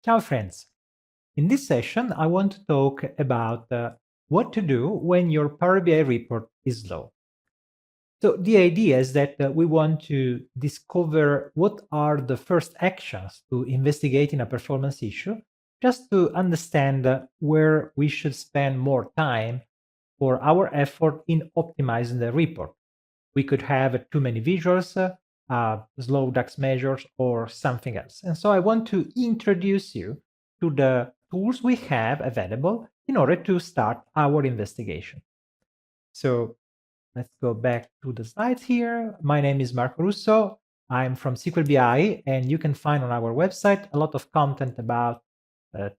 Ciao friends! In this session, I want to talk about what to do when your Power BI report is slow. So the idea is that we want to discover what are the first actions to investigate in a performance issue, just to understand where we should spend more time for our effort in optimizing the report. We could have too many visuals, slow DAX measures, or something else. And so I want to introduce you to the tools we have available in order to start our investigation. So let's go back to the slides here. My name is Marco Russo. I'm from SQL BI, and you can find on our website a lot of content about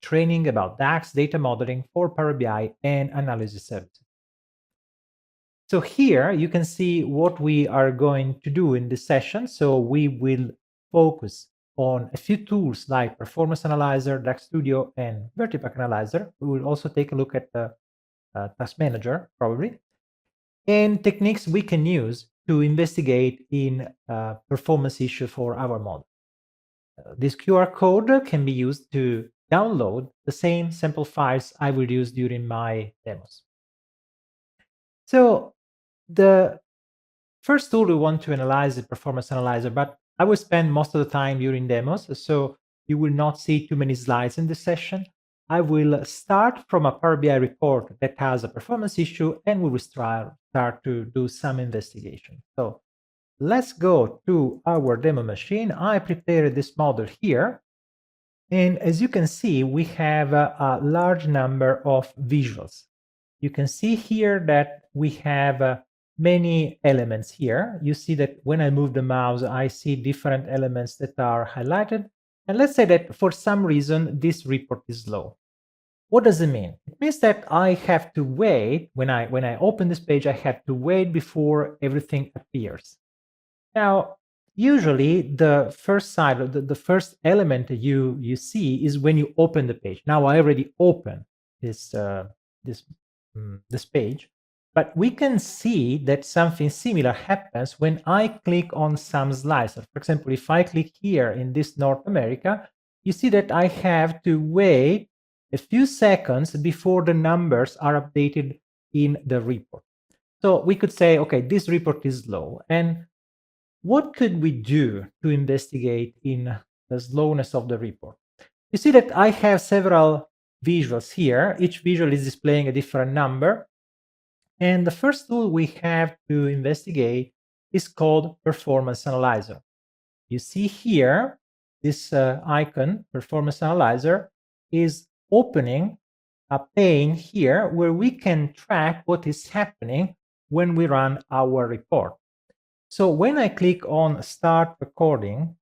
training about DAX, data modeling for Power BI and analysis services. So here you can see what we are going to do in this session. So we will focus on a few tools like Performance Analyzer, DAX Studio, and Vertipack Analyzer. We will also take a look at the Task Manager, probably, and techniques we can use to investigate in performance issue for our model. This QR code can be used to download the same sample files I will use during my demos. So the first tool we want to analyze is Performance Analyzer, but I will spend most of the time during demos, so you will not see too many slides in this session. I will start from a Power BI report that has a performance issue, and we will start to do some investigation. So let's go to our demo machine. I prepared this model here. And as you can see, we have a large number of visuals. You can see here that we have many elements here. You see that when I move the mouse, I see different elements that are highlighted. And let's say that for some reason, this report is slow. What does it mean? It means that I have to wait, when I open this page, I have to wait before everything appears. Now, usually the first side, the first element that you see is when you open the page. Now I already opened this this page, but we can see that something similar happens when I click on some slicer. For example, if I click here in this North America, you see that I have to wait a few seconds before the numbers are updated in the report. So we could say, okay, this report is slow. And what could we do to investigate in the slowness of the report? You see that I have several visuals here. Each visual is displaying a different number. And the first tool we have to investigate is called Performance Analyzer. You see here, this icon, Performance Analyzer, is opening a pane here where we can track what is happening when we run our report. So when I click on Start Recording,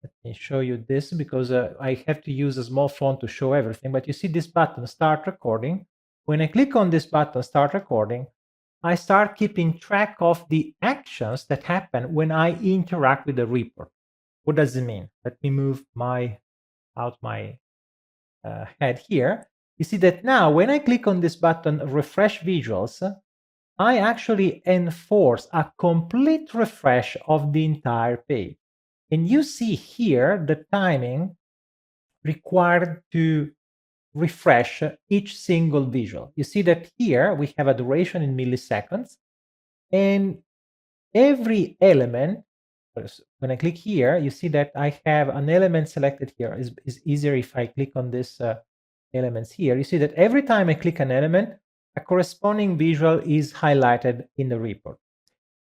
let me show you this because I have to use a small font to show everything, but you see this button, Start Recording. When I click on this button, Start Recording, I start keeping track of the actions that happen when I interact with the report. What does it mean? Let me move my head here. You see that now when I click on this button, Refresh Visuals, I actually enforce a complete refresh of the entire page. And you see here the timing required to refresh each single visual. You see that here we have a duration in milliseconds, and every element, when I click here, you see that I have an element selected here. It's easier if I click on this elements here. You see that every time I click an element, a corresponding visual is highlighted in the report.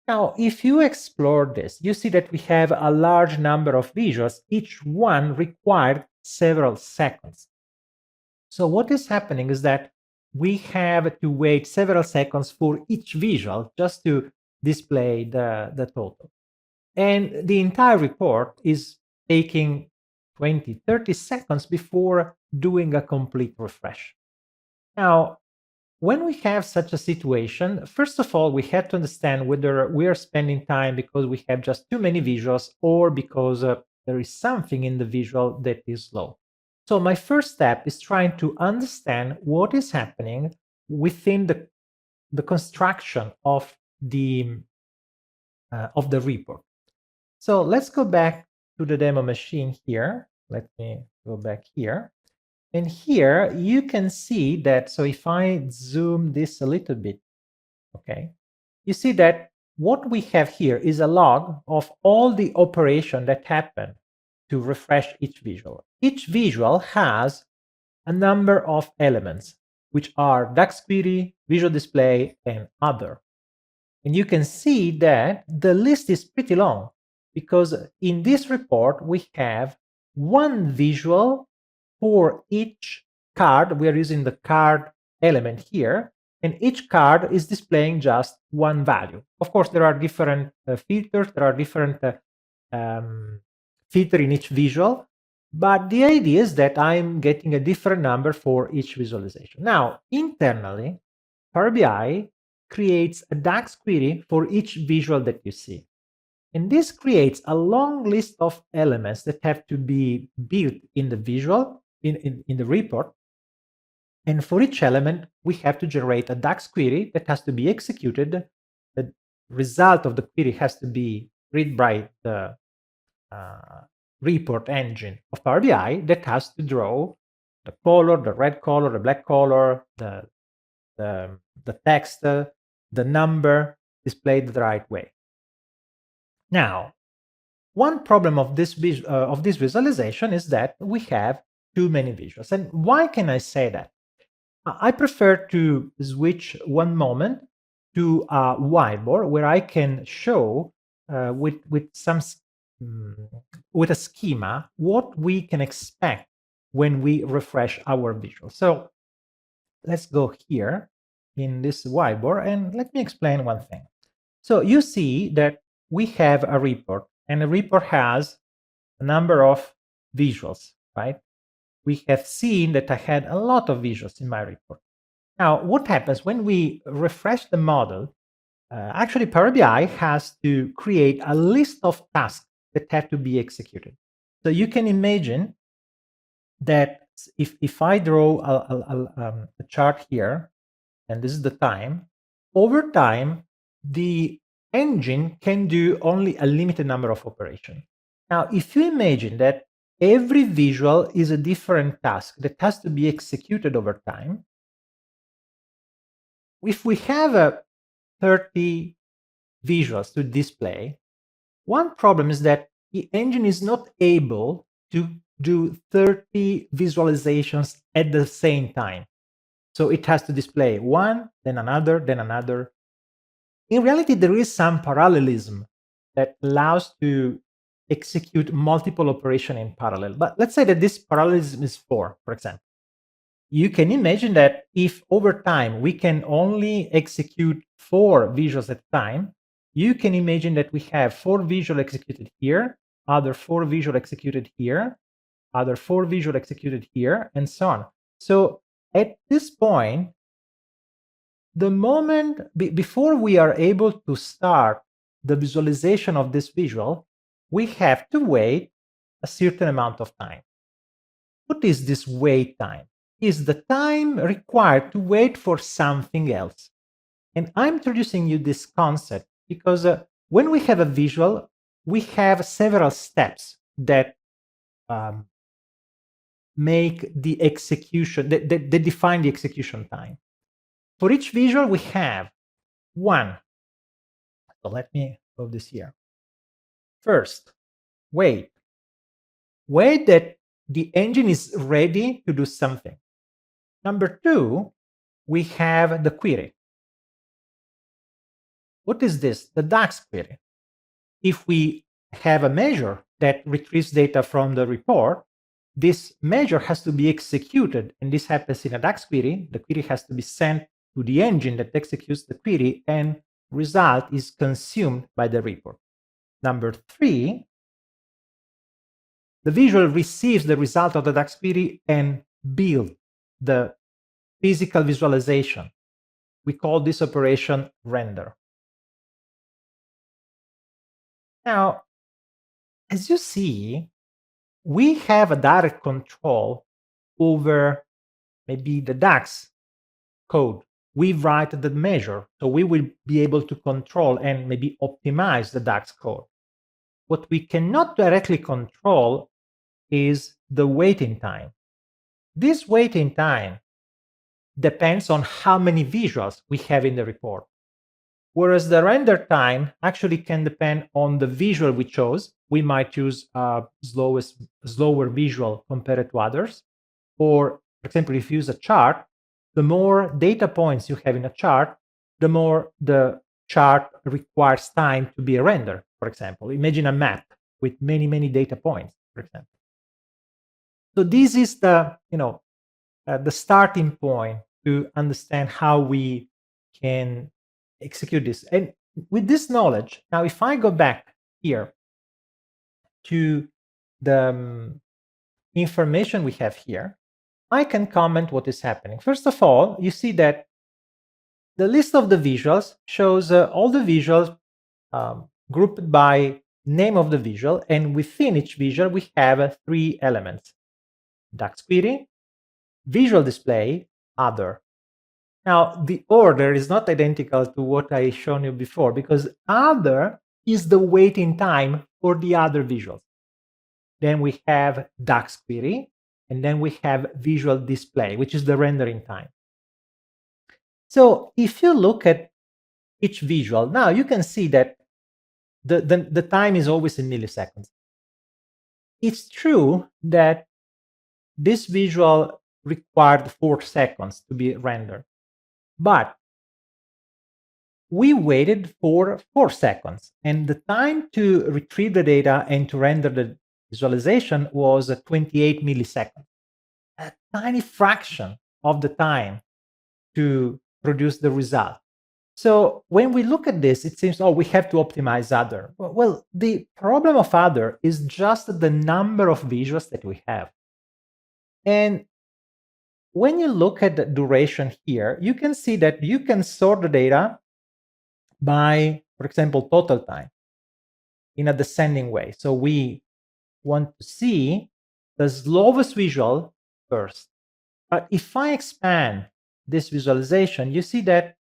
Now, if you explore this, you see that we have a large number of visuals, each one required several seconds. So what is happening is that we have to wait several seconds for each visual just to display the total. And the entire report is taking 20, 30 seconds before doing a complete refresh. Now, when we have such a situation, first of all, we have to understand whether we are spending time because we have just too many visuals or because there is something in the visual that is slow. So my first step is trying to understand what is happening within the construction of the report. So let's go back to the demo machine here. let me go back here. And here you can see that, so if I zoom this a little bit, okay, you see that what we have here is a log of all the operation that happened to refresh each visual. Each visual has a number of elements, which are DAX query, visual display, and other. And you can see that the list is pretty long because in this report, we have one visual for each card. We are using the card element here, and each card is displaying just one value. Of course, there are different filters, there are different filter in each visual, but the idea is that I'm getting a different number for each visualization. Now, internally, Power BI creates a DAX query for each visual that you see. And this creates a long list of elements that have to be built in the visual, in the report. And for each element, we have to generate a DAX query that has to be executed. The result of the query has to be read by the report engine of Power BI that has to draw the color, the red color, the black color, the text, the number displayed the right way. Now, one problem of this visualization is that we have too many visuals. And why can I say that? I prefer to switch one moment to a whiteboard where I can show with a schema what we can expect when we refresh our visual. So let's go here in this whiteboard and let me explain one thing. So you see that we have a report, and the report has a number of visuals, right? We have seen that I had a lot of visuals in my report. Now, what happens when we refresh the model? Actually, Power BI has to create a list of tasks that have to be executed. So you can imagine that if I draw a chart here, and this is the time, over time, the engine can do only a limited number of operations. Now, if you imagine that every visual is a different task that has to be executed over time, if we have 30 visuals to display, one problem is that the engine is not able to do 30 visualizations at the same time. So it has to display one, then another, then another. In reality, there is some parallelism that allows to execute multiple operations in parallel. But let's say that this parallelism is 4, for example. You can imagine that if over time we can only execute 4 visuals at a time, you can imagine that we have 4 visual executed here, other 4 visual executed here, other 4 visual executed here, and so on. So at this point, the moment before we are able to start the visualization of this visual, we have to wait a certain amount of time. What is this wait time? Is the time required to wait for something else. And I'm introducing you this concept because when we have a visual, we have several steps that make the execution, that define the execution time. For each visual, we have one. So let me move this here. First, wait. Wait that the engine is ready to do something. Number 2, we have the query. What is this? The DAX query. If we have a measure that retrieves data from the report, this measure has to be executed, and this happens in a DAX query. The query has to be sent to the engine that executes the query, and result is consumed by the report. Number 3, the visual receives the result of the DAX query and builds the physical visualization. We call this operation render. Now, as you see, we have a direct control over maybe the DAX code. We write the measure, so we will be able to control and maybe optimize the DAX code. What we cannot directly control is the waiting time. This waiting time depends on how many visuals we have in the report. Whereas the render time actually can depend on the visual we chose. We might choose a slower visual compared to others. Or, for example, if you use a chart, the more data points you have in a chart, the more the chart requires time to be rendered, for example. Imagine a map with many, many data points, for example. So this is the starting point to understand how we can execute this. And with this knowledge, now if I go back here to the information we have here, I can comment what is happening. First of all, you see that the list of the visuals shows all the visuals grouped by name of the visual, and within each visual we have 3 elements: DAX query, visual display, other. Now, the order is not identical to what I shown you before, because other is the waiting time for the other visuals. Then we have DAX query, and then we have visual display, which is the rendering time. So if you look at each visual, now you can see that the time is always in milliseconds. It's true that this visual required 4 seconds to be rendered, but we waited for 4 seconds, and the time to retrieve the data and to render the visualization was 28 milliseconds, a tiny fraction of the time to produce the result. So when we look at this, it seems, oh, we have to optimize other. Well, the problem of other is just the number of visuals that we have. And when you look at the duration here, you can see that you can sort the data by, for example, total time in a descending way. So we want to see the slowest visual first. But if I expand this visualization, you see that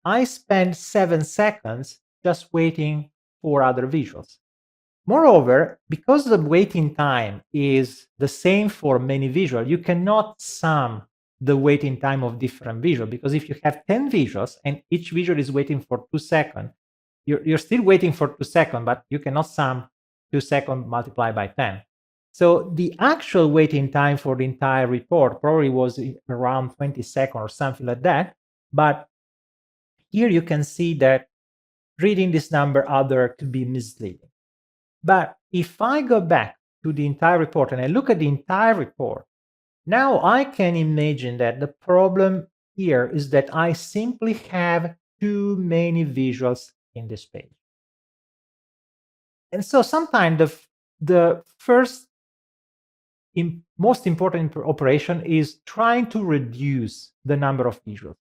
I spend 7 seconds just waiting for other visuals. Moreover, because the waiting time is the same for many visuals, you cannot sum the waiting time of different visuals, because if you have 10 visuals and each visual is waiting for 2 seconds, you're still waiting for 2 seconds, but you cannot sum 2 seconds multiplied by 10. So the actual waiting time for the entire report probably was around 20 seconds or something like that. But here you can see that reading this number other could be misleading. But if I go back to the entire report and I look at the entire report, now I can imagine that the problem here is that I simply have too many visuals in this page. And so sometimes the first most important operation is trying to reduce the number of visuals,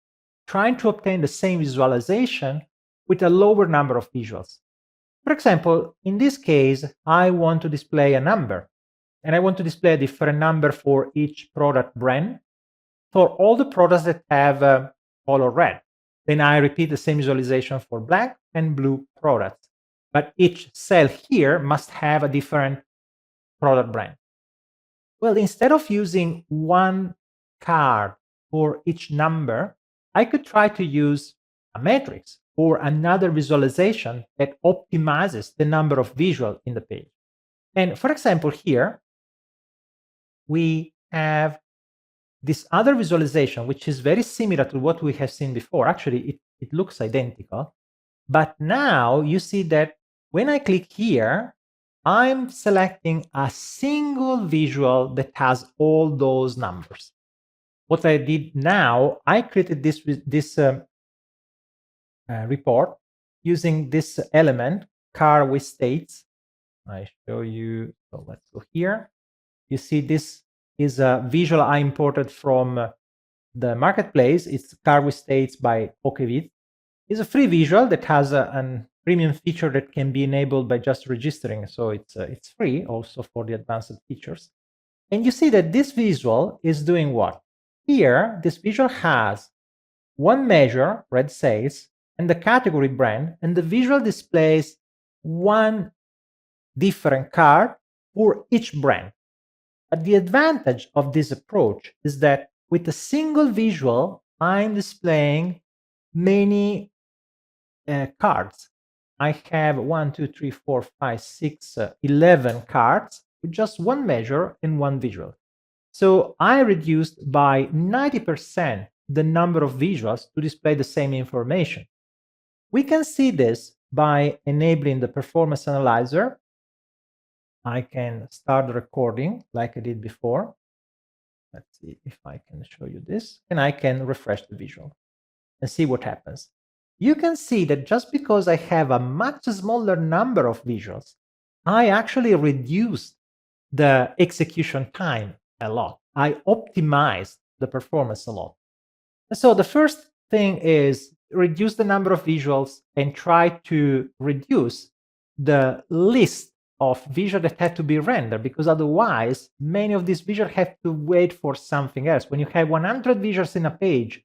trying to obtain the same visualization with a lower number of visuals. For example, in this case, I want to display a number, and I want to display a different number for each product brand for all the products that have color red. Then I repeat the same visualization for black and blue products. But each cell here must have a different product brand. Well, instead of using one card for each number, I could try to use a matrix or another visualization that optimizes the number of visuals in the page. And for example, here, we have this other visualization, which is very similar to what we have seen before. Actually, it looks identical. But now you see that when I click here, I'm selecting a single visual that has all those numbers. What I did now, I created this report using this element, car with states. I show you, so let's go here. You see this is a visual I imported from the marketplace. It's car with states by Okevit. It's a free visual that has a premium feature that can be enabled by just registering. So it's free also for the advanced features. And you see that this visual is doing what? Here, this visual has one measure, red sales, and the category brand, and the visual displays one different card for each brand. But the advantage of this approach is that with a single visual, I'm displaying many cards. I have 1, 2, 3, 4, 5, 6, 11 cards with just one measure and one visual. So I reduced by 90% the number of visuals to display the same information. We can see this by enabling the performance analyzer. I can start the recording like I did before. Let's see if I can show you this. And I can refresh the visual and see what happens. You can see that just because I have a much smaller number of visuals, I actually reduced the execution time a lot. I optimized the performance a lot. So the first thing is reduce the number of visuals and try to reduce the list of visuals that have to be rendered, because otherwise many of these visuals have to wait for something else. When you have 100 visuals in a page,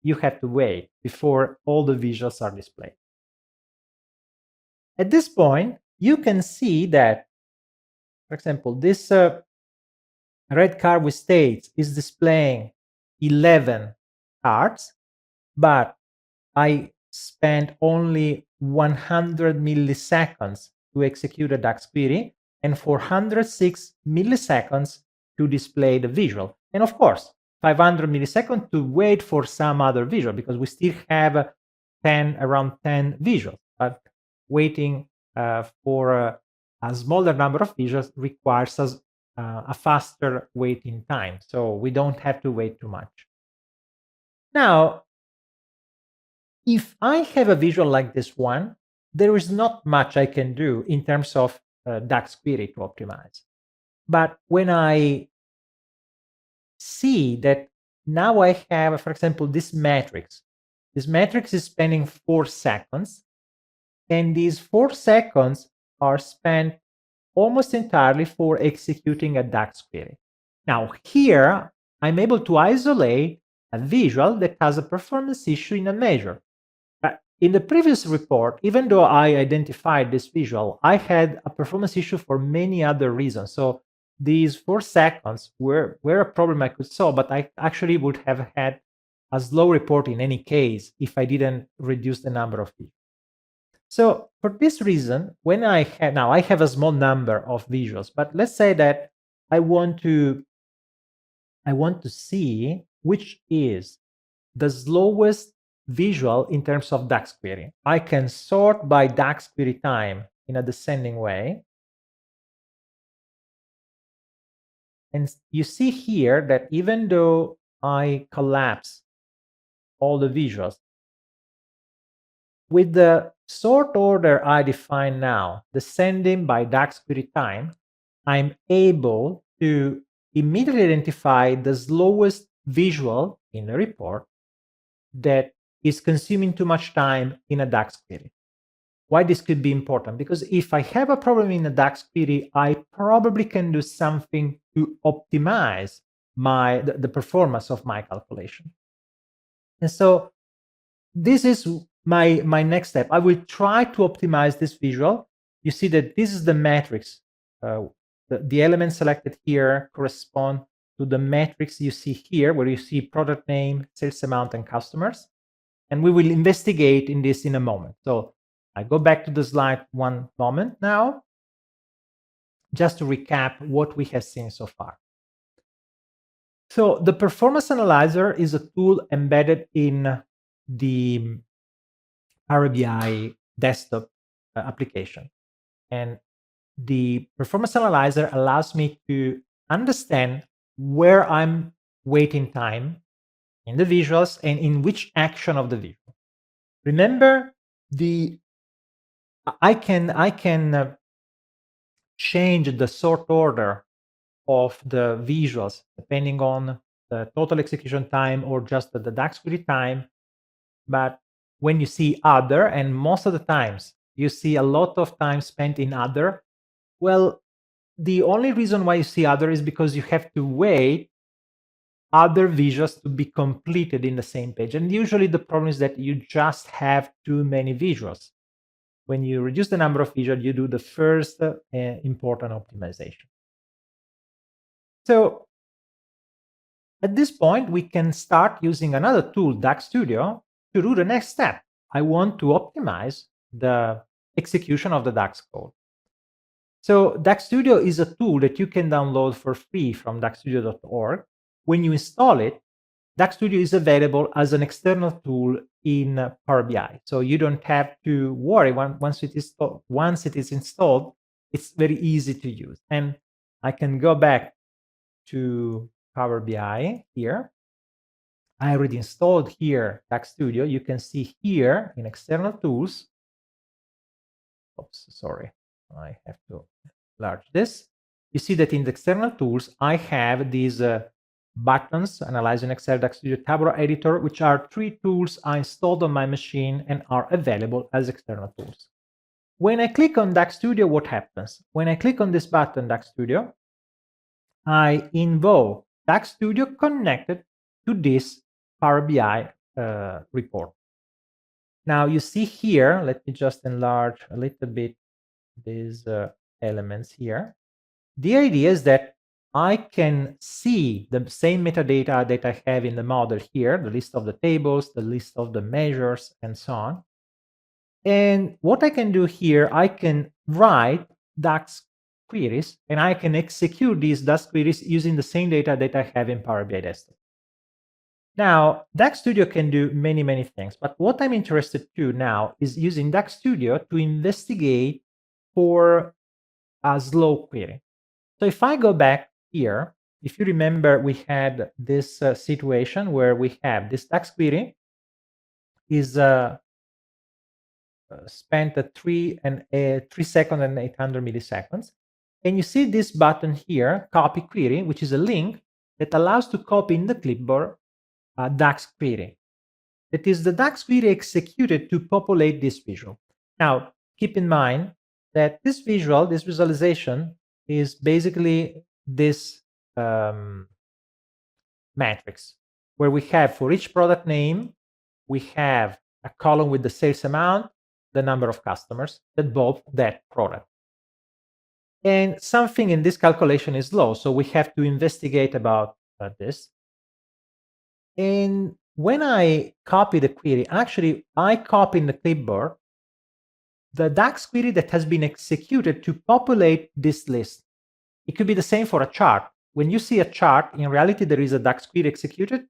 you have to wait before all the visuals are displayed. At this point, you can see that, for example, this red card with states is displaying 11 cards, but I spent only 100 milliseconds to execute a DAX query and 406 milliseconds to display the visual. And of course, 500 milliseconds to wait for some other visual, because we still have around 10 visuals. But waiting for a smaller number of visuals requires us a faster waiting time. So we don't have to wait too much. Now, if I have a visual like this one, there is not much I can do in terms of DAX query to optimize. But when I see that now I have, for example, this matrix is spending 4 seconds, and these 4 seconds are spent almost entirely for executing a DAX query. Now here, I'm able to isolate a visual that has a performance issue in a measure. In the previous report, even though I identified this visual, I had a performance issue for many other reasons. So these 4 seconds were a problem I could solve, but I actually would have had a slow report in any case if I didn't reduce the number of visuals. So for this reason, when I have a small number of visuals, but let's say that I want to see which is the slowest visual in terms of DAX query. I can sort by DAX query time in a descending way. And you see here that even though I collapse all the visuals, with the sort order I define now, descending by DAX query time, I'm able to immediately identify the slowest visual in the report that is consuming too much time in a DAX query. Why this could be important? Because if I have a problem in a DAX query, I probably can do something to optimize the performance of my calculation. And so this is my next step. I will try to optimize this visual. You see that this is the matrix. The elements selected here correspond to the matrix you see here, where you see product name, sales amount, and customers. And we will investigate in this in a moment. So I go back to the slide one moment now, just to recap what we have seen so far. So the performance analyzer is a tool embedded in the Power BI desktop application. And the performance analyzer allows me to understand where I'm waiting time in the visuals and in which action of the visual. Remember, I can change the sort order of the visuals depending on the total execution time or just the DAX query time. But when you see other, and most of the times you see a lot of time spent in other, well, the only reason why you see other is because you have to wait other visuals to be completed in the same page. And usually the problem is that you just have too many visuals. When you reduce the number of visuals, you do the first important optimization. So at this point, we can start using another tool, DAX Studio, to do the next step. I want to optimize the execution of the DAX code. So DAX Studio is a tool that you can download for free from daxstudio.org. When you install it, DAX Studio is available as an external tool in Power BI. So you don't have to worry once it is installed, it's very easy to use. And I can go back to Power BI here. I already installed here DAX Studio. You can see here in external tools. Oops, sorry, I have to enlarge this. You see that in the external tools, I have these buttons, Analyze in Excel, DAX Studio, Tabular Editor, which are 3 tools I installed on my machine and are available as external tools. When I click on DAX Studio, what happens? When I click on this button, DAX Studio, I invoke DAX Studio connected to this Power BI report. Now you see here, let me just enlarge a little bit these elements here. The idea is that I can see the same metadata that I have in the model here, the list of the tables, the list of the measures, and so on. And what I can do here, I can write DAX queries, and I can execute these DAX queries using the same data that I have in Power BI Desktop. Now, DAX Studio can do many, many things, but what I'm interested to now is using DAX Studio to investigate for a slow query. So if I go back here, if you remember, we had this situation where we have this DAX query is spent at 3 seconds and 800 milliseconds. And you see this button here, copy query, which is a link that allows to copy in the clipboard a DAX query. It is the DAX query executed to populate this visual. Now, keep in mind that this visualization is basically this matrix where we have for each product name, we have a column with the sales amount, the number of customers that bought that product. And something in this calculation is low, so we have to investigate about this. And when I copy the query, actually, I copy in the clipboard the DAX query that has been executed to populate this list. It could be the same for a chart. When you see a chart, in reality, there is a DAX query executed,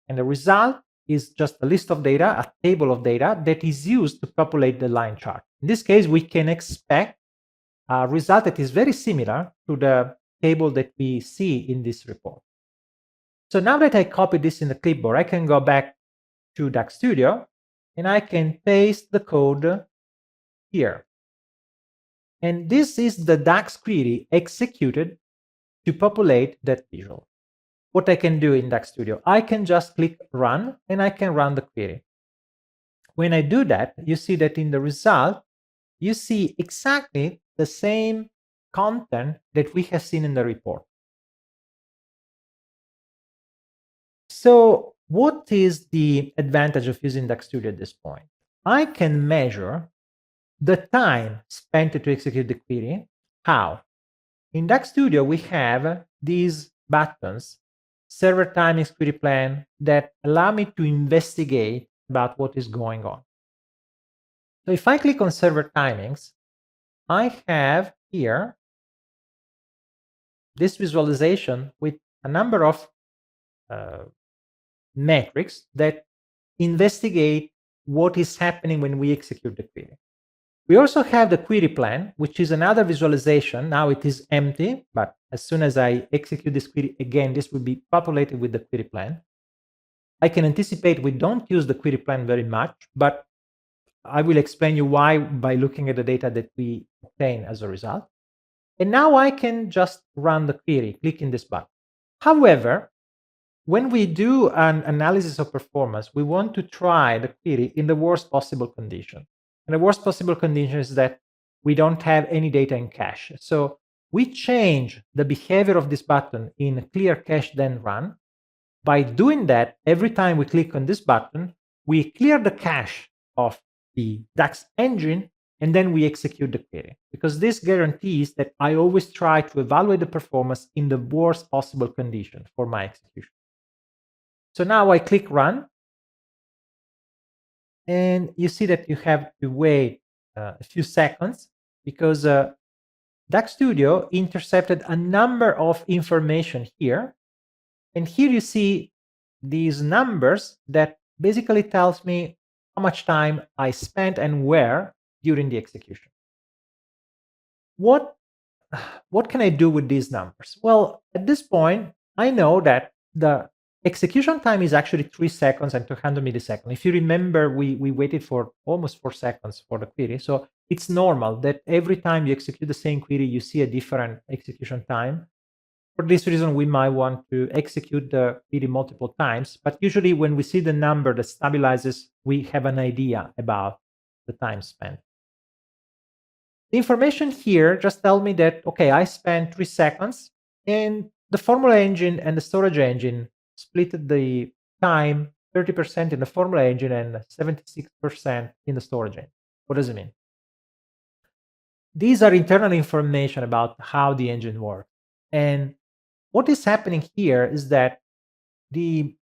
and the result is just a list of data, a table of data that is used to populate the line chart. In this case, we can expect a result that is very similar to the table that we see in this report. So now that I copied this in the clipboard, I can go back to DAX Studio and I can paste the code here. And this is the DAX query executed to populate that visual. What I can do in DAX Studio, I can just click run and I can run the query. When I do that, you see that in the result, you see exactly the same content that we have seen in the report. So what is the advantage of using DAX Studio at this point? I can measure the time spent to execute the query. How? In DAX Studio, we have these buttons, server timings, query plan, that allow me to investigate about what is going on. So if I click on server timings, I have here this visualization with a number of metrics that investigate what is happening when we execute the query. We also have the query plan, which is another visualization. Now it is empty, but as soon as I execute this query again, this will be populated with the query plan. I can anticipate we don't use the query plan very much, but I will explain you why by looking at the data that we obtain as a result. And now I can just run the query, clicking this button. However, when we do an analysis of performance, we want to try the query in the worst possible condition. And the worst possible condition is that we don't have any data in cache. So we change the behavior of this button in clear cache then run. By doing that, every time we click on this button, we clear the cache of the DAX engine and then we execute the query, because this guarantees that I always try to evaluate the performance in the worst possible condition for my execution. So now I click run, and you see that you have to wait a few seconds because DAX Studio intercepted a number of information here. And here you see these numbers that basically tells me how much time I spent and where during the execution. What what can I do with these numbers? Well, at this point, I know that the execution time is actually 3 seconds and 200 milliseconds. If you remember, we waited for almost 4 seconds for the query. So it's normal that every time you execute the same query, you see a different execution time. For this reason, we might want to execute the query multiple times. But usually when we see the number that stabilizes, we have an idea about the time spent. The information here just tell me that, okay, I spent 3 seconds, and the formula engine and the storage engine split the time 30% in the formula engine and 76% in the storage engine. What does it mean? These are internal information about how the engine works. And what is happening here is that the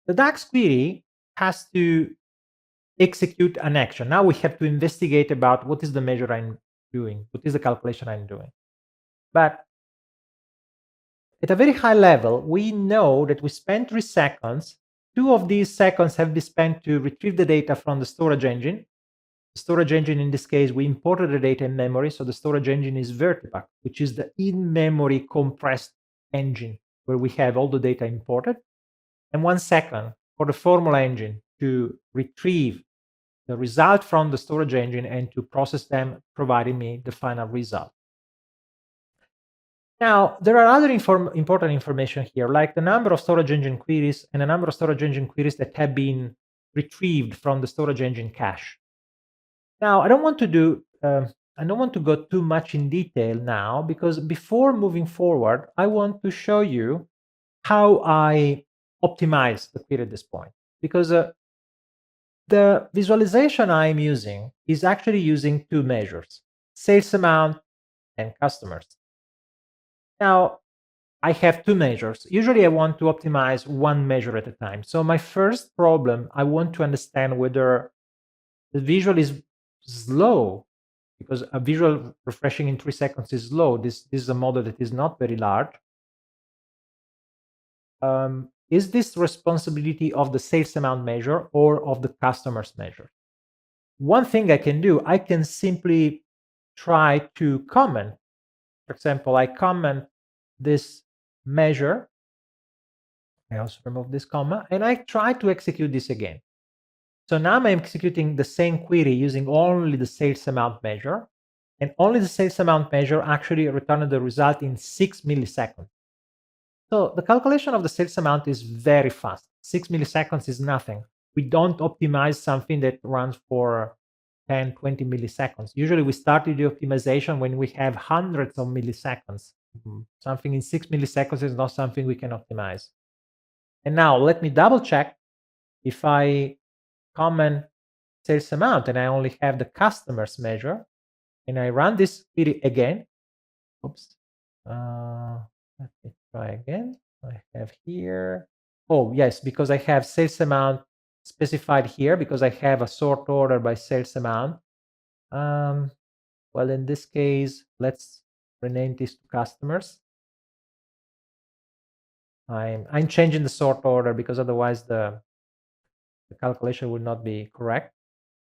DAX query has to execute an action. Now we have to investigate about what is the measure I'm doing, what is the calculation I'm doing. But at a very high level, we know that we spent 3 seconds. 2 of these seconds have been spent to retrieve the data from the storage engine. The storage engine, in this case, we imported the data in memory. So the storage engine is Vertipack, which is the in-memory compressed engine where we have all the data imported. And 1 second for the formula engine to retrieve the result from the storage engine and to process them, providing me the final result. Now, there are other important information here, like the number of storage engine queries and the number of storage engine queries that have been retrieved from the storage engine cache. Now, I don't want to go too much in detail now, because before moving forward, I want to show you how I optimize the query at this point, because the visualization I'm using is actually using 2 measures, sales amount and customers. Now, I have 2 measures. Usually I want to optimize 1 measure at a time. So my first problem, I want to understand whether the visual is slow, because a visual refreshing in 3 seconds is slow. This is a model that is not very large. Is this responsibility of the sales amount measure or of the customers measure? One thing I can do, I can simply try to comment. For example, I comment this measure. I also remove this comma, and I try to execute this again. So now I'm executing the same query using only the sales amount measure, and only the sales amount measure actually returned the result in 6 milliseconds. So the calculation of the sales amount is very fast. 6 milliseconds is nothing. We don't optimize something that runs for 10, 20 milliseconds. Usually we start the optimization when we have hundreds of milliseconds. Something in 6 milliseconds is not something we can optimize. And now let me double check. If I comment sales amount and I only have the customers measure, and I run this query again. Oops. Let me try again. I have here. Oh, yes, because I have sales amount specified here, because I have a sort order by sales amount. Well, in this case, let's rename this to customers. I'm changing the sort order because otherwise the calculation will not be correct.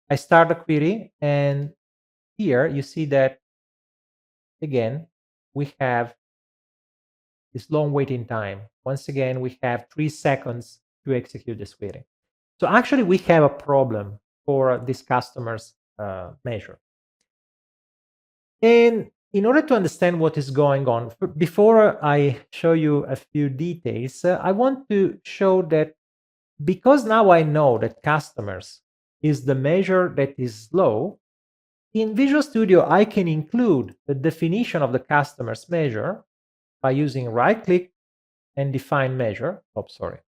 I start the query, and here you see that again we have this long waiting time. Once again, we have 3 seconds to execute this query. So actually we have a problem for this customer's measure. And in order to understand what is going on, before I show you a few details, I want to show that because now I know that customers is the measure that is slow, in Visual Studio I can include the definition of the customer's measure by using right click and define measure. Oh, sorry.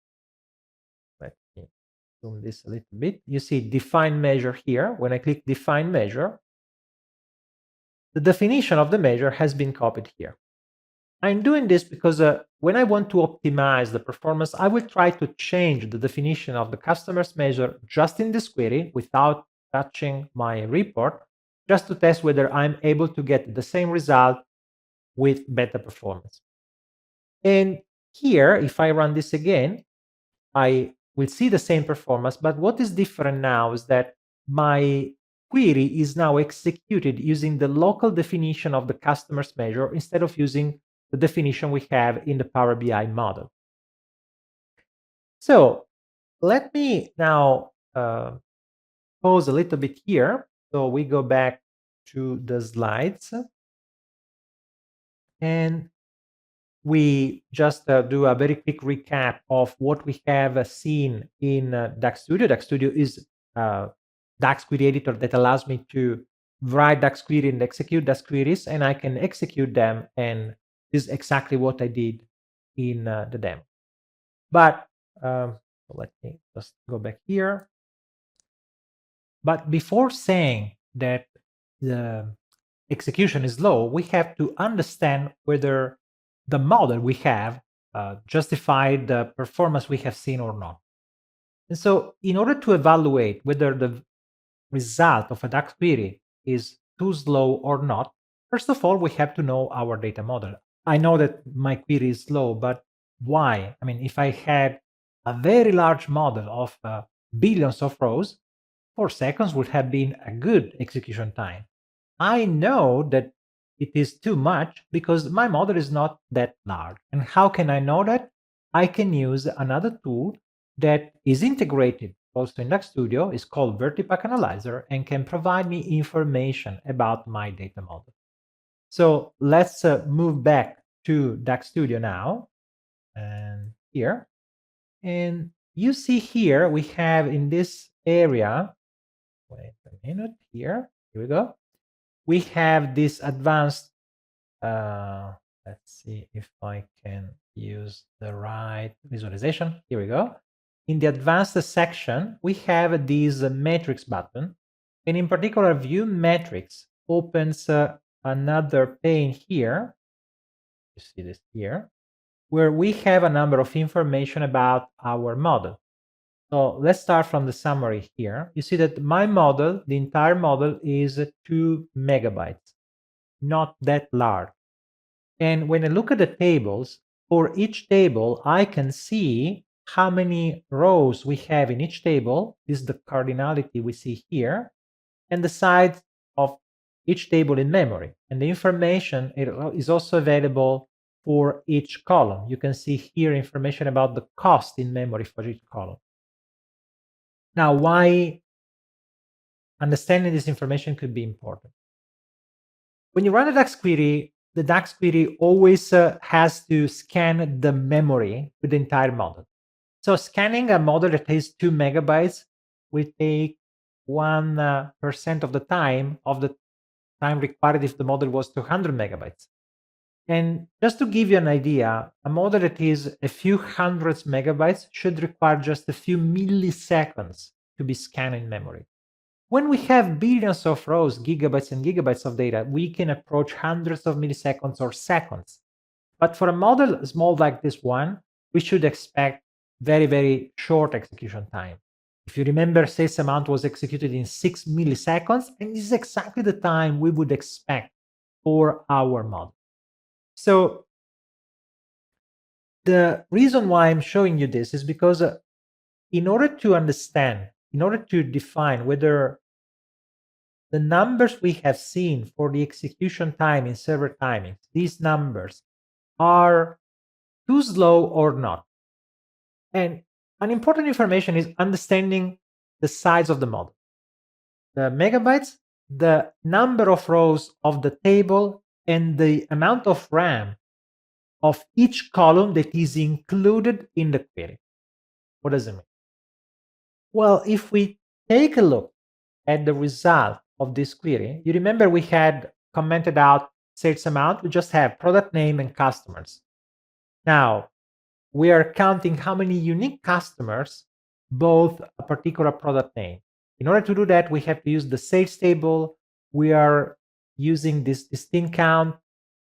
Let me zoom this a little bit. You see define measure here. When I click define measure, the definition of the measure has been copied here. I'm doing this because when I want to optimize the performance, I will try to change the definition of the customer's measure just in this query without touching my report, just to test whether I'm able to get the same result with better performance. And here, if I run this again, I will see the same performance, but what is different now is that my query is now executed using the local definition of the customer's measure instead of using the definition we have in the Power BI model. So let me now pause a little bit here. So we go back to the slides and we just do a very quick recap of what we have seen in DAX Studio. DAX Studio is a DAX query editor that allows me to write DAX query and execute DAX queries, and I can execute them, and this is exactly what I did in the demo. But let me just go back here. But before saying that the execution is low, we have to understand whether the model we have justified the performance we have seen or not. And so in order to evaluate whether the result of a DAX query is too slow or not, first of all, we have to know our data model. I know that my query is slow, but why? I mean, if I had a very large model of billions of rows, 4 seconds would have been a good execution time. I know that it is too much because my model is not that large. And how can I know that? I can use another tool that is integrated also in DAX Studio. It's called Vertipack Analyzer and can provide me information about my data model. So let's move back to DAX Studio now, and here. And you see here we have in this area, wait a minute, here we go. We have this advanced, let's see if I can use the right visualization. Here we go. In the advanced section, we have this metrics button. And in particular, view metrics opens another pane here. You see this here, where we have a number of information about our model. So let's start from the summary here. You see that my model, the entire model, is 2 megabytes, not that large. And when I look at the tables, for each table, I can see how many rows we have in each table. This is the cardinality we see here, and the size of each table in memory. And the information is also available for each column. You can see here information about the cost in memory for each column. Now, why understanding this information could be important? When you run a DAX query, the DAX query always has to scan the memory with the entire model. So scanning a model that has 2 megabytes will take 1% of the time required if the model was 200 megabytes. And just to give you an idea, a model that is a few hundreds megabytes should require just a few milliseconds to be scanned in memory. When we have billions of rows, gigabytes and gigabytes of data, we can approach hundreds of milliseconds or seconds. But for a model small like this one, we should expect very, very short execution time. If you remember, sales amount was executed in 6 milliseconds, and this is exactly the time we would expect for our model. So the reason why I'm showing you this is because in order to understand, in order to define whether the numbers we have seen for the execution time in server timings, these numbers are too slow or not. And an important information is understanding the size of the model. The megabytes, the number of rows of the table, and the amount of RAM of each column that is included in the query. What does it mean? Well, if we take a look at the result of this query, you remember we had commented out sales amount. We just have product name and customers. Now, we are counting how many unique customers both a particular product name. In order to do that, we have to use the sales table. We are using this distinct count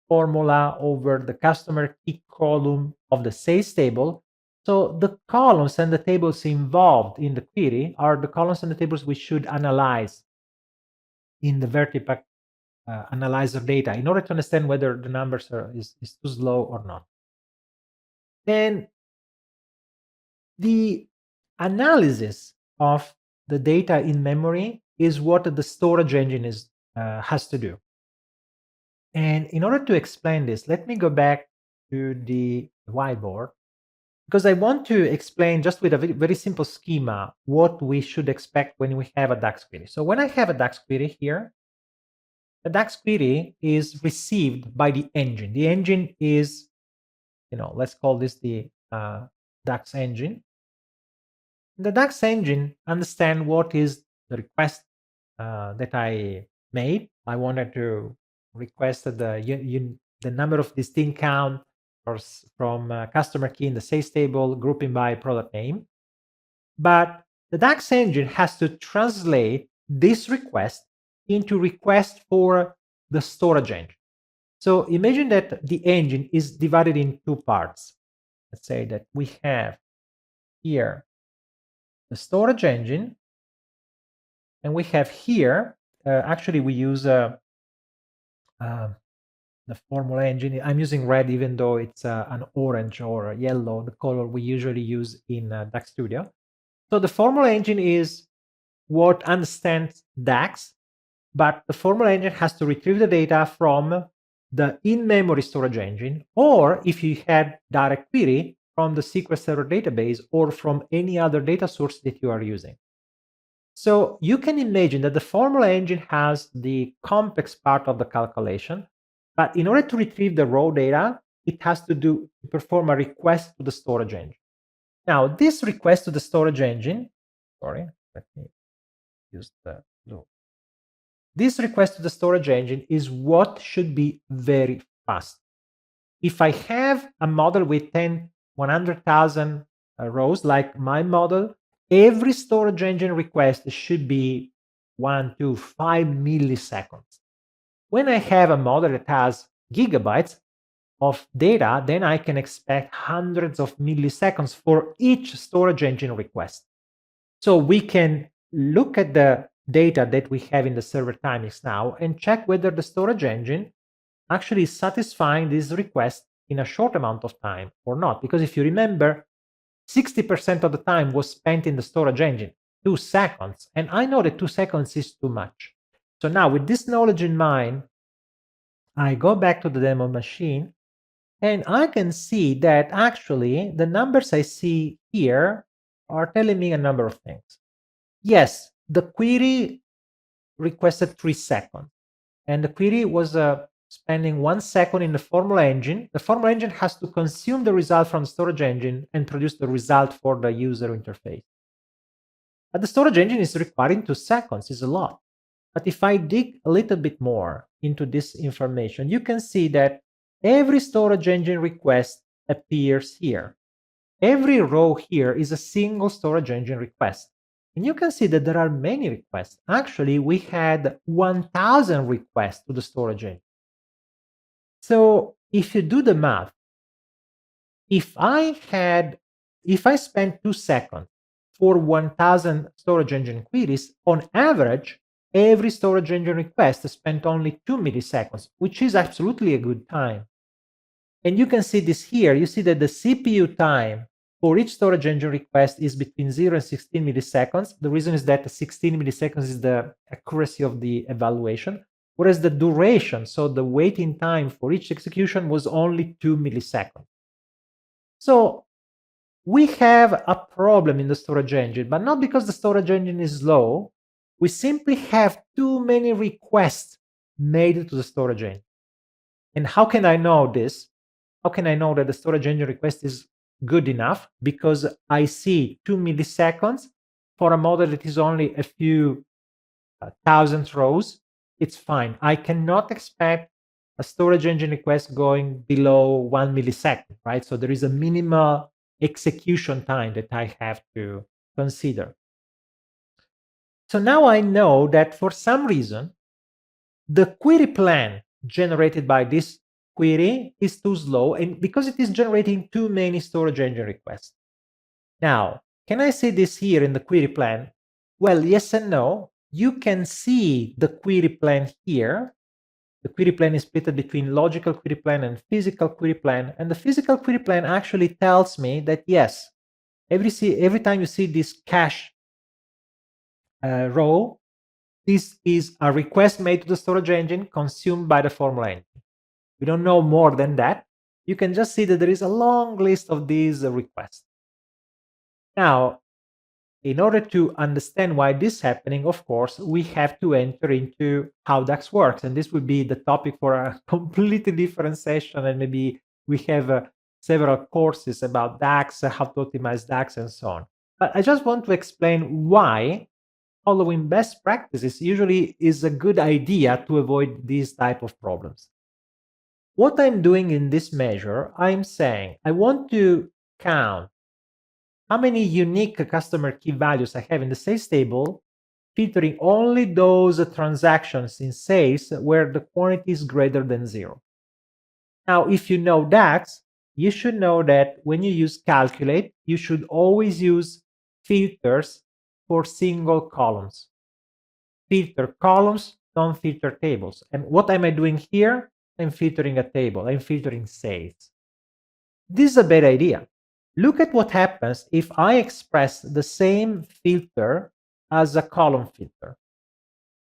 formula over the customer key column of the sales table. So the columns and the tables involved in the query are the columns and the tables we should analyze in the Vertipack analyzer data in order to understand whether the numbers is too slow or not. And the analysis of the data in memory is what the storage engine has to do. And in order to explain this, let me go back to the whiteboard because I want to explain just with a very simple schema what we should expect when we have a DAX query. So when I have a DAX query here, the DAX query is received by the engine. The engine is, let's call this the DAX engine. The DAX engine understand what is the request that I made. I wanted to request the number of distinct count from customer key in the sales table, grouping by product name. But the DAX engine has to translate this request into request for the storage engine. So imagine that the engine is divided in two parts. Let's say that we have here the storage engine, and we have here, actually we use the formula engine. I'm using red even though it's an orange or a yellow, the color we usually use in DAX Studio. So the formula engine is what understands DAX, but the formula engine has to retrieve the data from the in-memory storage engine, or if you had direct query, from the SQL Server database or from any other data source that you are using. So you can imagine that the formula engine has the complex part of the calculation, but in order to retrieve the raw data, it has to perform a request to the storage engine. Now, this request to the storage engine, sorry, let me use the blue. This request to the storage engine is what should be very fast. If I have a model with 100,000 rows, like my model, every storage engine request should be 1 to 5 milliseconds. When I have a model that has gigabytes of data, then I can expect hundreds of milliseconds for each storage engine request. So we can look at the data that we have in the server timings now and check whether the storage engine actually is satisfying this request in a short amount of time or not. Because if you remember, 60% of the time was spent in the storage engine, 2 seconds. And I know that 2 seconds is too much. So now with this knowledge in mind, I go back to the demo machine and I can see that actually the numbers I see here are telling me a number of things. Yes, the query requested 3 seconds, and the query was spending 1 second in the formula engine. The formula engine has to consume the result from the storage engine and produce the result for the user interface. But the storage engine is requiring 2 seconds, is a lot. But if I dig a little bit more into this information, you can see that every storage engine request appears here. Every row here is a single storage engine request. And you can see that there are many requests. Actually, we had 1,000 requests to the storage engine. So if you do the math, if I spent 2 seconds for 1,000 storage engine queries, on average, every storage engine request spent only 2 milliseconds, which is absolutely a good time. And you can see this here. You see that the CPU time for each storage engine request is between 0 and 16 milliseconds. The reason is that 16 milliseconds is the accuracy of the evaluation, whereas the duration, so the waiting time for each execution, was only 2 milliseconds. So we have a problem in the storage engine, but not because the storage engine is slow. We simply have too many requests made to the storage engine. And how can I know this? How can I know that the storage engine request is good enough? Because I see 2 milliseconds for a model that is only a few thousand rows. It's fine. I cannot expect a storage engine request going below 1 millisecond, right? So there is a minimal execution time that I have to consider. So now I know that for some reason, the query plan generated by this query is too slow, and because it is generating too many storage engine requests. Now, can I see this here in the query plan? Well, yes and no. You can see the query plan here. The query plan is split between logical query plan and physical query plan. And the physical query plan actually tells me that yes, every time you see this cache row, this is a request made to the storage engine consumed by the formula engine. We don't know more than that. You can just see that there is a long list of these requests. Now, in order to understand why this is happening, of course, we have to enter into how DAX works. And this would be the topic for a completely different session. And maybe we have several courses about DAX, how to optimize DAX, and so on. But I just want to explain why following best practices usually is a good idea to avoid these type of problems. What I'm doing in this measure, I'm saying I want to count how many unique customer key values I have in the sales table, filtering only those transactions in sales where the quantity is greater than 0. Now, if you know DAX, you should know that when you use calculate, you should always use filters for single columns. Filter columns, don't filter tables. And what am I doing here? I'm filtering a table. I'm filtering sales. This is a bad idea. Look at what happens if I express the same filter as a column filter,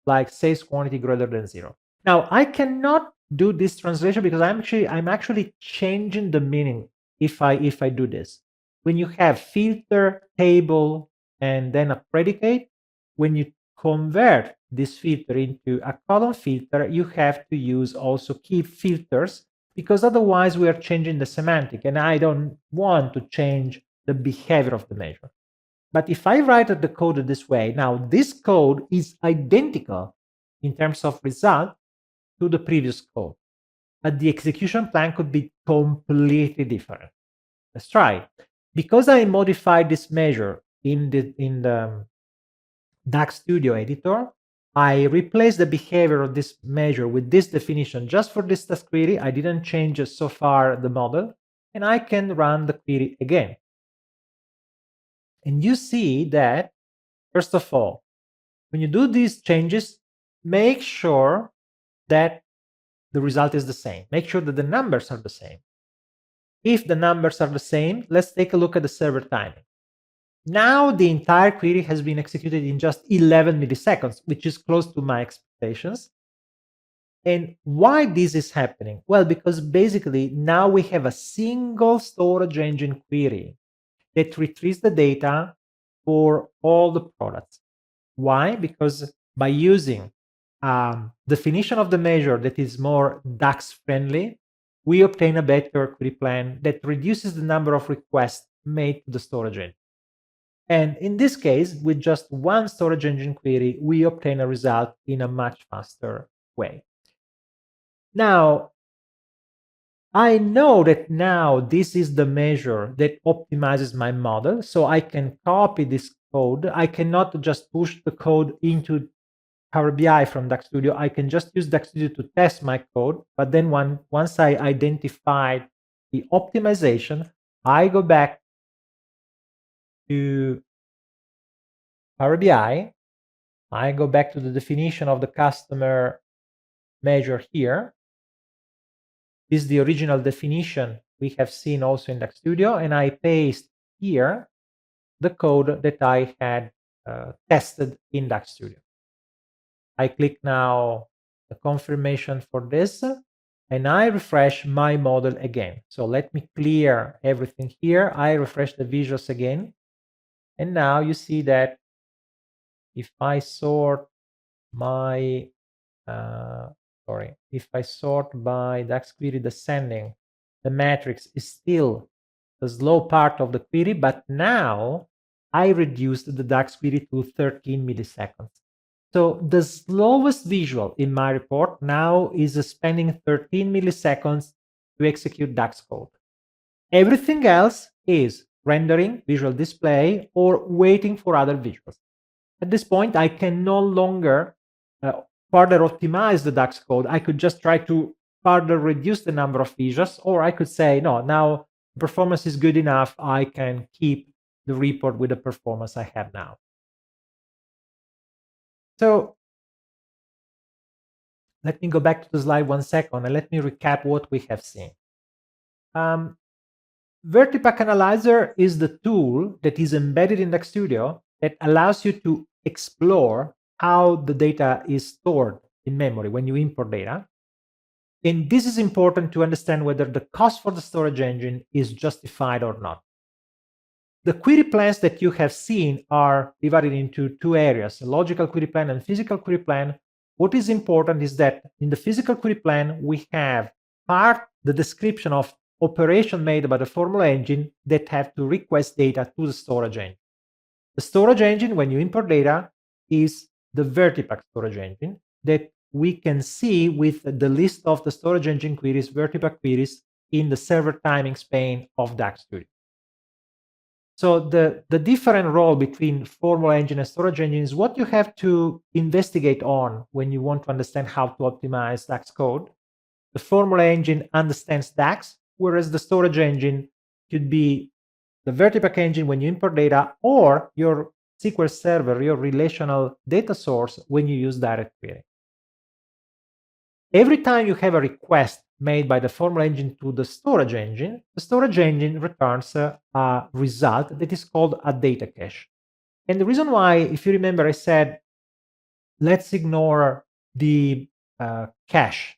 like sales quantity greater than 0. Now, I cannot do this translation because I'm actually changing the meaning if I do this. When you have filter, table, and then a predicate, when you convert this filter into a column filter, you have to use also key filters, because otherwise we are changing the semantic, and I don't want to change the behavior of the measure. But if I write the code this way, now this code is identical in terms of result to the previous code, but the execution plan could be completely different. Let's try. Because I modified this measure in the DAX Studio editor, I replaced the behavior of this measure with this definition just for this task query. I didn't change so far the model, and I can run the query again. And you see that, first of all, when you do these changes, make sure that the result is the same. Make sure that the numbers are the same. If the numbers are the same, let's take a look at the server timing. Now the entire query has been executed in just 11 milliseconds, which is close to my expectations. And why this is happening? Well, because basically now we have a single storage engine query that retrieves the data for all the products. Why? Because by using definition of the measure that is more DAX friendly, we obtain a better query plan that reduces the number of requests made to the storage engine. And in this case, with just one storage engine query, we obtain a result in a much faster way. Now, I know that now this is the measure that optimizes my model, so I can copy this code. I cannot just push the code into Power BI from DAX Studio. I can just use DAX Studio to test my code, but then once I identified the optimization, I go back to Power BI, I go back to the definition of the customer measure here. This is the original definition we have seen also in DAX Studio, and I paste here the code that I had tested in DAX Studio. I click now the confirmation for this, and I refresh my model again. So let me clear everything here. I refresh the visuals again, and now you see that if I sort my if I sort by DAX query descending, the matrix is still the slow part of the query, but now I reduced the DAX query to 13 milliseconds. So the slowest visual in my report now is spending 13 milliseconds to execute DAX code. Everything else is rendering, visual display, or waiting for other visuals. At this point, I can no longer further optimize the DAX code. I could just try to further reduce the number of visuals, or I could say, no, now performance is good enough. I can keep the report with the performance I have now. So let me go back to the slide 1 second and let me recap what we have seen. Vertipack Analyzer is the tool that is embedded in DAX Studio that allows you to explore how the data is stored in memory when you import data. And this is important to understand whether the cost for the storage engine is justified or not. The query plans that you have seen are divided into two areas, a logical query plan and physical query plan. What is important is that in the physical query plan, we have the description of operation made by the formula engine that have to request data to the storage engine. The storage engine, when you import data, is the Vertipack storage engine that we can see with the list of the storage engine queries, Vertipack queries, in the server timings pane of DAX Studio. So the different role between formula engine and storage engine is what you have to investigate on when you want to understand how to optimize DAX code. The formula engine understands DAX, whereas the storage engine could be the Vertipack engine when you import data, or your SQL Server, your relational data source when you use direct query. Every time you have a request made by the formula engine to the storage engine returns a result that is called a data cache. And the reason why, if you remember, I said, let's ignore the cache.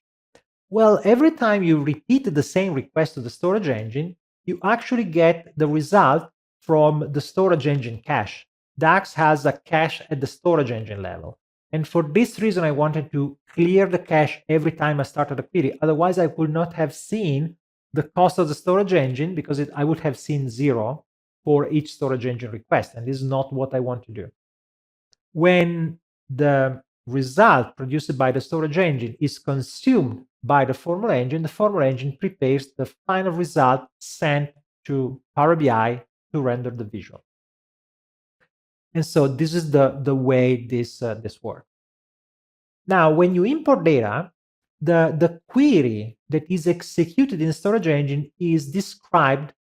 Well, every time you repeat the same request to the storage engine, you actually get the result from the storage engine cache. DAX has a cache at the storage engine level. And for this reason, I wanted to clear the cache every time I started a query. Otherwise, I would not have seen the cost of the storage engine because I would have seen 0 for each storage engine request. And this is not what I want to do. When the result produced by the storage engine is consumed by the formula engine prepares the final result sent to Power BI to render the visual. And so this is the way this works. Now, when you import data, the query that is executed in the storage engine is described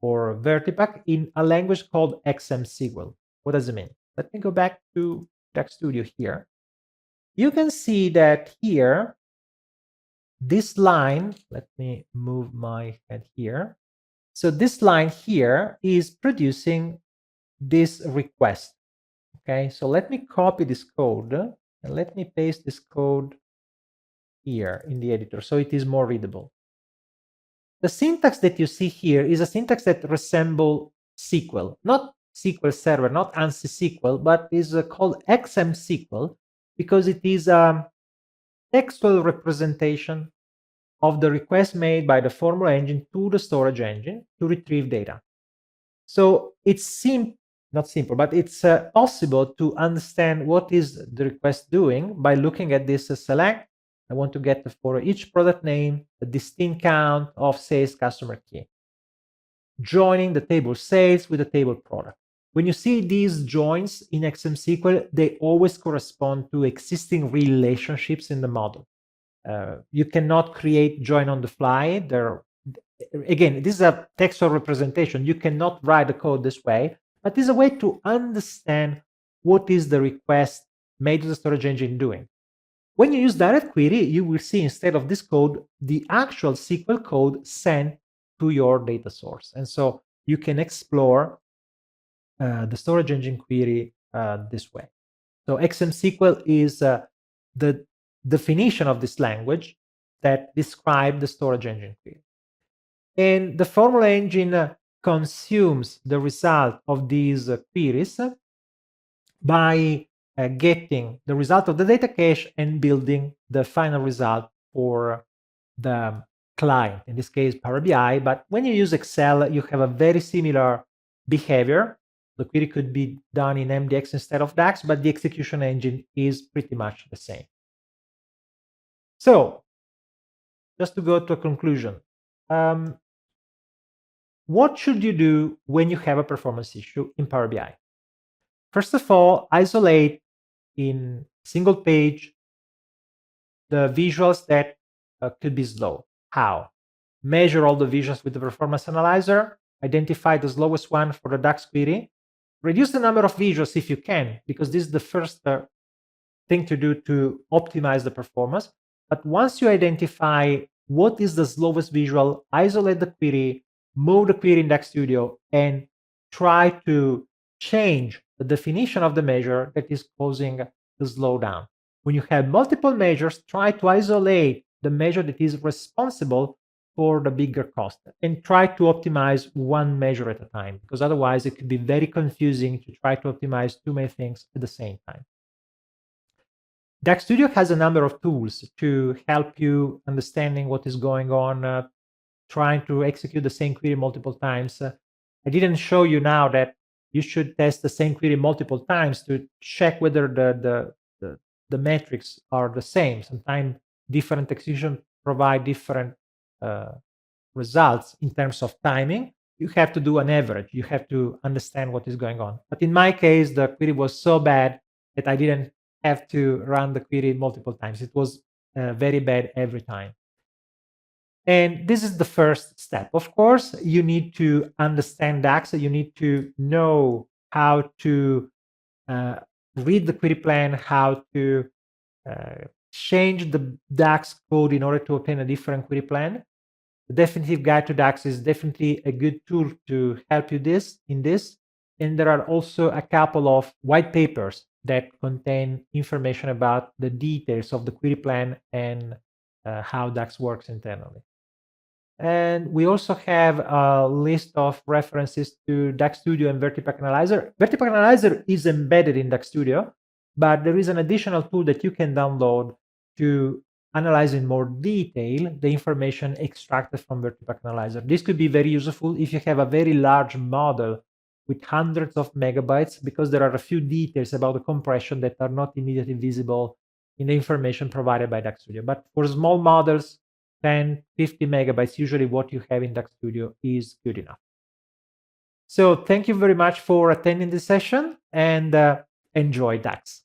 for Vertipack in a language called XMSQL. What does it mean? Let me go back to DAX Studio here. You can see that here, this line, let me move my head here. So this line here is producing this request. Okay, so let me copy this code and let me paste this code here in the editor so it is more readable. The syntax that you see here is a syntax that resembles SQL, not SQL Server, not ANSI SQL, but is called XMSQL because it is a textual representation of the request made by the formula engine to the storage engine to retrieve data. So it's not simple, but it's possible to understand what is the request doing by looking at this select. I want to get for each product name a distinct count of sales customer key, joining the table sales with the table product. When you see these joins in XMSQL, they always correspond to existing relationships in the model. You cannot create join on the fly. Again, this is a textual representation. You cannot write the code this way, but it's a way to understand what is the request made to the storage engine doing. When you use direct query, you will see instead of this code, the actual SQL code sent to your data source. And so you can explore the storage engine query this way. So XMSQL is the definition of this language that describes the storage engine query. And the formula engine consumes the result of these queries by getting the result of the data cache and building the final result for the client, in this case Power BI. But when you use Excel, you have a very similar behavior. The query could be done in MDX instead of DAX, but the execution engine is pretty much the same. So just to go to a conclusion, what should you do when you have a performance issue in Power BI? First of all, isolate in single page the visuals that could be slow. How? Measure all the visuals with the performance analyzer, identify the slowest one for the DAX query, reduce the number of visuals if you can, because this is the first thing to do to optimize the performance. But once you identify what is the slowest visual, isolate the query, move the query in DAX Studio, and try to change the definition of the measure that is causing the slowdown. When you have multiple measures, try to isolate the measure that is responsible for the bigger cost and try to optimize one measure at a time, because otherwise it could be very confusing to try to optimize too many things at the same time. DAX Studio has a number of tools to help you understanding what is going on, trying to execute the same query multiple times. I didn't show you now that you should test the same query multiple times to check whether the metrics are the same. Sometimes different execution provide different results in terms of timing. You have to do an average. You have to understand what is going on. But in my case, the query was so bad that I didn't have to run the query multiple times. It was very bad every time. And this is the first step. Of course, you need to understand DAX. You need to know how to read the query plan, how to change the DAX code in order to obtain a different query plan. The definitive guide to DAX is definitely a good tool to help you in this. And there are also a couple of white papers that contain information about the details of the query plan and how DAX works internally. And we also have a list of references to DAX Studio and Vertipack Analyzer. Vertipack Analyzer is embedded in DAX Studio, but there is an additional tool that you can download to analyze in more detail the information extracted from Vertipack Analyzer. This could be very useful if you have a very large model with hundreds of megabytes, because there are a few details about the compression that are not immediately visible in the information provided by DAX Studio. But for small models, 10, 50 megabytes, usually what you have in DAX Studio is good enough. So thank you very much for attending this session and enjoy DAX.